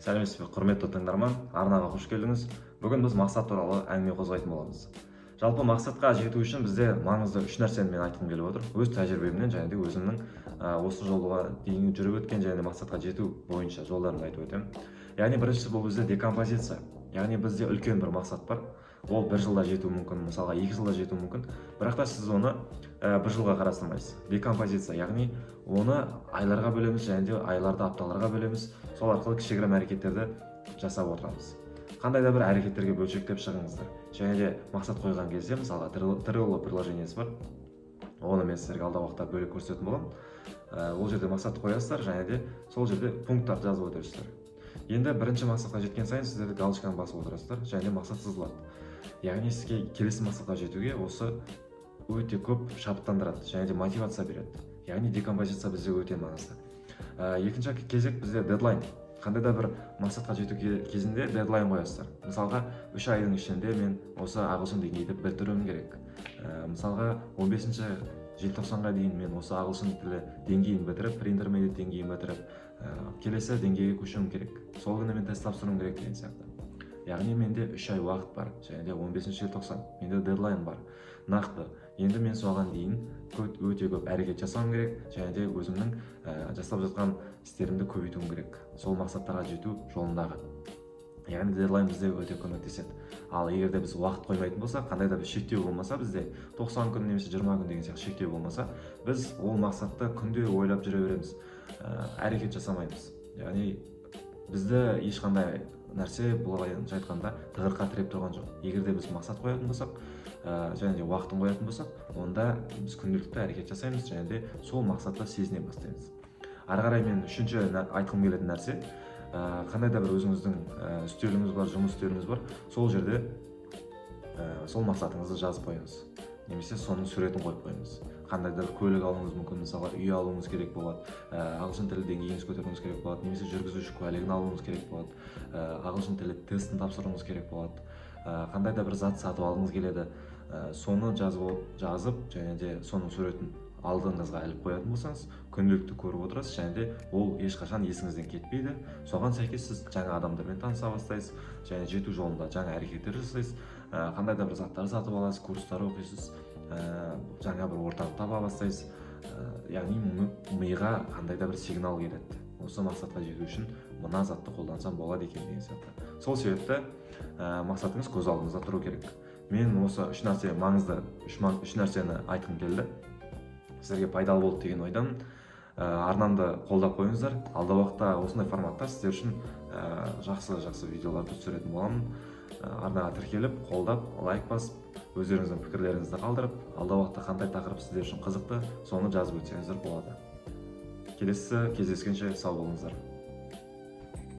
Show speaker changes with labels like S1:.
S1: Сәлеметсіз бе, құрметті тыңдарман, арнаға қош келдіңіз. Бүгін біз мақсат туралы әңгіме қозғайтын боламыз. Жалпы мақсатқа жету үшін бізде маңызды үш нәрсені мен айтқым келіп отыр. Өз тәжірибемнен және де өзімнің осы жолға дейін жүріп өткен және мақсатқа жету бойынша жолдарымды айтып өтемін. Яғни біріншісі бұл бізде декомпозиция. Яғни бізде үлкен бір мақсат бар. Ол бір жылда жетуі мүмкін, мысалға 2 жылда жетуі мүмкін. Бірақ та сіз оны бір жылға қарастырмайсыз. Декомпозиция, яғни оны айларға бөлеміз және де айларды апталарға бөлеміз. Сол арқылы кішігірім әрекеттерді жасап отырамыз. Қандай да бір әрекеттерге бөлшектеп шығыңыздар. Және де мақсат қойған кезде, мысалға Trello приложениесі бар. Оны мен сіздерге алдағы уақытта бөлек көрсететін боламын. Ол жерде мақсат қоясыздар және де сол жерде пункттарды жазып өтесіздер. Енді бірінші мақсатқа жеткен сайын сіздер галочканы басып отырасыздар және де мақсат сызылады. Яғни сізге келесі мақсатқа жетуге осы өте көп шабыттандырады және де мотивация береді. Яғни декомпозиция бізде өте маңызды. Екінші кезек бізде дедлайн. Қандай да бір мақсатқа жету кезінде дедлайн қоясыздар. Мысалға 3 айдың ішінде мен осы ағылшын деңгейді бітіруім керек. Мысалға 15 желтоқсанға дейін мен осы ағылшын тілі деңгейін бітіріп, интермедиат деңгейін бітіріп, келесі деңгейге көшуім керек. Сол күні мен тест тапсыруым керек деген сияқты. Яғни менде 3 ай уақыт бар және де 15 желтоқсан. Менде дедлайн бар. Нақты. Енді мен соған дейін өте көп әрекет жасауым керек және де өзімнің жасап жатқан істерімді көбейтуім керек. Сол мақсаттарға жету жолындағы. Яғни дедлайн бізде өте көмектеседі. Ал егер де біз уақыт қоймайтын болсақ, қандай да бір шектеу болмаса, бізде 90 күн немесе 20 күн деген сияқты шектеу болмаса, біз ол мақсатты күнде ойлап жүре береміз. Әрекет жасамаймыз. Яғни бізді ешқандай нәрсе былайынша айтқанда тығырыққа тіреп тұрған жоқ. Егер де біз мақсат қоятын болсақ, және де уақытын қоятын болсақ, онда біз күнделікті әрекет жасаймыз және де сол мақсатты сезіне бастаймыз. Ары қарай мен үшінші айтқым келетін нәрсе, қандай да бір өзіңіздің үстеліңіз бар, жұмыс үстеліңіз бар, сол жерде сол мақсатыңызды жазып қойыңыз. Немесе соның суретін қойып қойыңыз. Қандай да бір көлік алуыңыз мүмкін, мысалы үй алуыңыз керек болады, ағылшын тілі деңгейіңіз көтеруіңіз керек болады, немесе жүргізуші куәлігін алуыңыз керек болады, ағылшын тілі тестін тапсыруыңыз керек болады, қандай да бір зат сатып алғыңыз келеді, соны жазып және де соның суретін алдыңызға іліп қоятын болсаңыз, күнделікті көріп отырасыз және де ол ешқашан есіңізден кетпейді. Соған сәйкес сіз жаңа адамдармен таныса бастайсыз және жету жолында жаңа әрекеттер жасайсыз, қандай да бір заттар сатып аласыз, курстар оқисыз, жаңа бір ортаны таба бастайсыз. Яғни миға қандай да бір сигнал келеді. Осы мақсатқа жету үшін мына затты қолдансам болады екен деген сияқты. Сол себепті мақсатыңыз көз алдыңызда тұру керек. Мен осы үш нәрсені айтқым келді. Сіздерге пайдалы болды деген ойдамын. Арнамды қолдап қойыңыздар. Алдағы уақытта осындай форматта сіздер үшін жақсы видеоларды түсіретін боламын. Арнаға тіркеліп, қолдап, лайк басып, өздеріңіздің пікірлеріңізді қалдырып, алдағы уақытта қандай тақырып сіздер үшін қызықты, соны жазып өтсеңіздер болады. Келесі кездескенше сау болыңыздар.